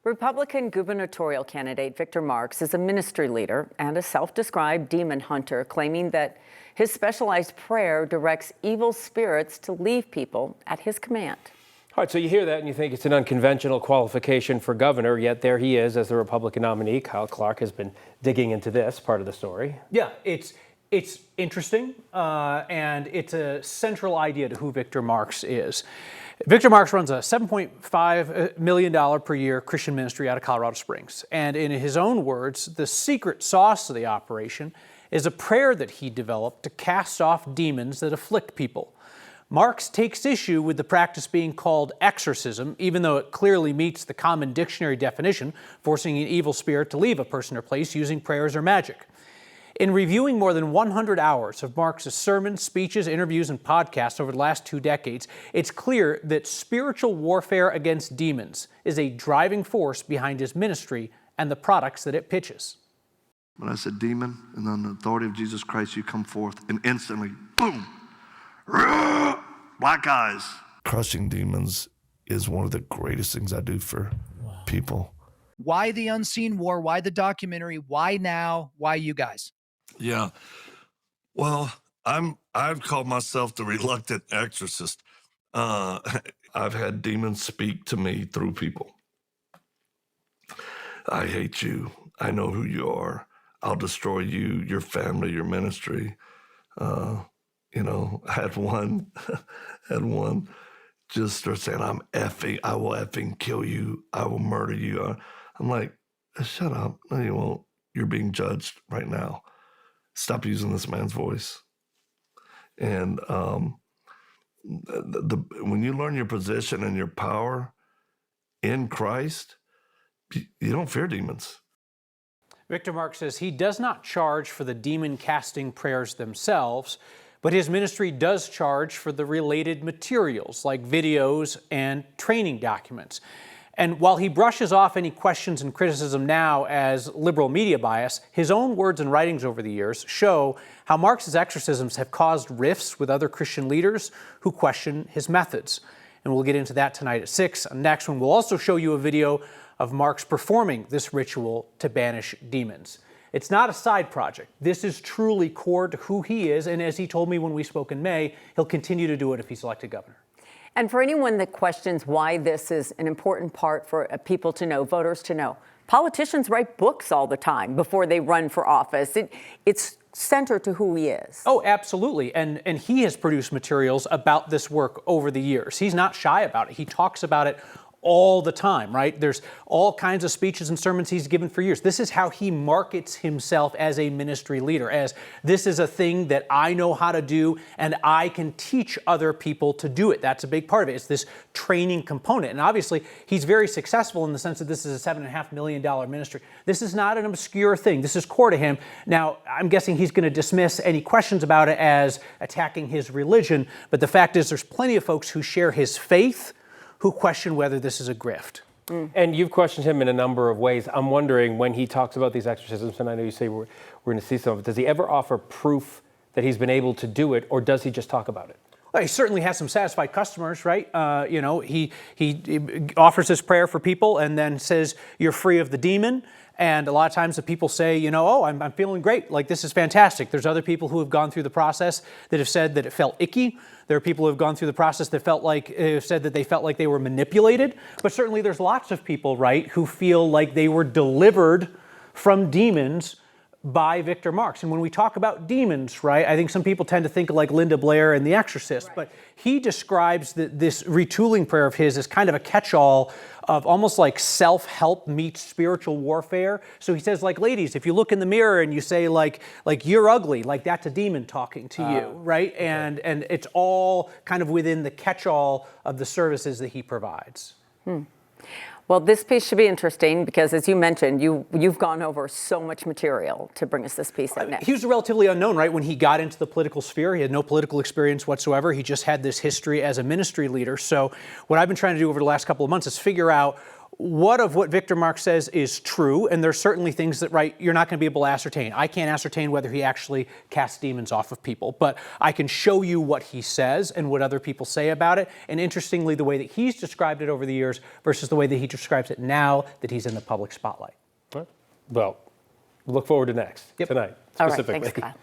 Republican gubernatorial candidate Victor Marx is a ministry leader and a self-described demon hunter, claiming that his specialized prayer directs evil spirits to leave people at his command. All right, so you hear that and you think it's an unconventional qualification for governor, yet there he is as the Republican nominee. Kyle Clark has been digging into this part of the story. Yeah, it's interesting, and it's a central idea to who Victor Marx is. Victor Marx runs a $7.5 million per year Christian ministry out of Colorado Springs. And in his own words, the secret sauce of the operation is a prayer that he developed to cast off demons that afflict people. Marx takes issue with the practice being called exorcism, even though it clearly meets the common dictionary definition, forcing an evil spirit to leave a person or place using prayers or magic. In reviewing more than 100 hours of Marx's sermons, speeches, interviews, and podcasts over the last 2 decades, it's clear that spiritual warfare against demons is a driving force behind his ministry and the products that it pitches. When I said demon, and on the authority of Jesus Christ, you come forth, and instantly, boom, black eyes. Crushing demons is one of the greatest things I do for people. Why the unseen war? Why the documentary? Why now? Why you guys? Yeah. Well, I've called myself the reluctant exorcist. I've had demons speak to me through people. I hate you. I know who you are. I'll destroy you, your family, your ministry. I had one just start saying, I will effing kill you. I will murder you. I'm like, shut up. No, you won't. You're being judged right now. Stop using this man's voice. And when you learn your position and your power in Christ, you don't fear demons. Victor Marx says he does not charge for the demon-casting prayers themselves, but his ministry does charge for the related materials like videos and training documents. And while he brushes off any questions and criticism now as liberal media bias, his own words and writings over the years show how Marx's exorcisms have caused rifts with other Christian leaders who question his methods. And we'll get into that tonight at 6. Next one, we'll also show you a video of Marx performing this ritual to banish demons. It's not a side project. This is truly core to who he is, and as he told me when we spoke in May, he'll continue to do it if he's elected governor. And for anyone that questions why this is an important part for people to know, voters to know, politicians write books all the time before they run for office. It's center to who he is. Oh, absolutely. And he has produced materials about this work over the years. He's not shy about it. He talks about it all the time, right? There's all kinds of speeches and sermons he's given for years. This is how he markets himself as a ministry leader, as this is a thing that I know how to do and I can teach other people to do it. That's a big part of it. It's this training component. And obviously, he's very successful in the sense that this is a $7.5 million ministry. This is not an obscure thing. This is core to him. Now, I'm guessing he's going to dismiss any questions about it as attacking his religion. But the fact is, there's plenty of folks who share his faith who question whether this is a grift. And you've questioned him in a number of ways. I'm wondering, when he talks about these exorcisms, and I know you say we're going to see some of it, does he ever offer proof that he's been able to do it, or does he just talk about it? Well, he certainly has some satisfied customers, right? He offers this prayer for people and then says, you're free of the demon. And a lot of times the people say, I'm feeling great. Like, this is fantastic. There's other people who have gone through the process that have said that it felt icky. There are people who have gone through the process that said that they felt like they were manipulated. But certainly there's lots of people, right, who feel like they were delivered from demons by Victor Marx. And when we talk about demons, right, I think some people tend to think of like Linda Blair and The Exorcist, right. But he describes this retooling prayer of his as kind of a catch-all of almost like self-help meets spiritual warfare. So he says, like, ladies, if you look in the mirror and you say like you're ugly, like that's a demon talking to you, right? Okay. And it's all kind of within the catch-all of the services that he provides. Well, this piece should be interesting because, as you mentioned, you've gone over so much material to bring us this piece out next. He was relatively unknown, right? When he got into the political sphere, he had no political experience whatsoever. He just had this history as a ministry leader. So what I've been trying to do over the last couple of months is figure out what of what Victor Marx says is true, and there's certainly things that, right, you're not going to be able to ascertain. I can't ascertain whether he actually casts demons off of people, but I can show you what he says and what other people say about it, and interestingly, the way that he's described it over the years versus the way that he describes it now that he's in the public spotlight. Well, look forward to next, tonight, All right, specifically. thanks, Kyle.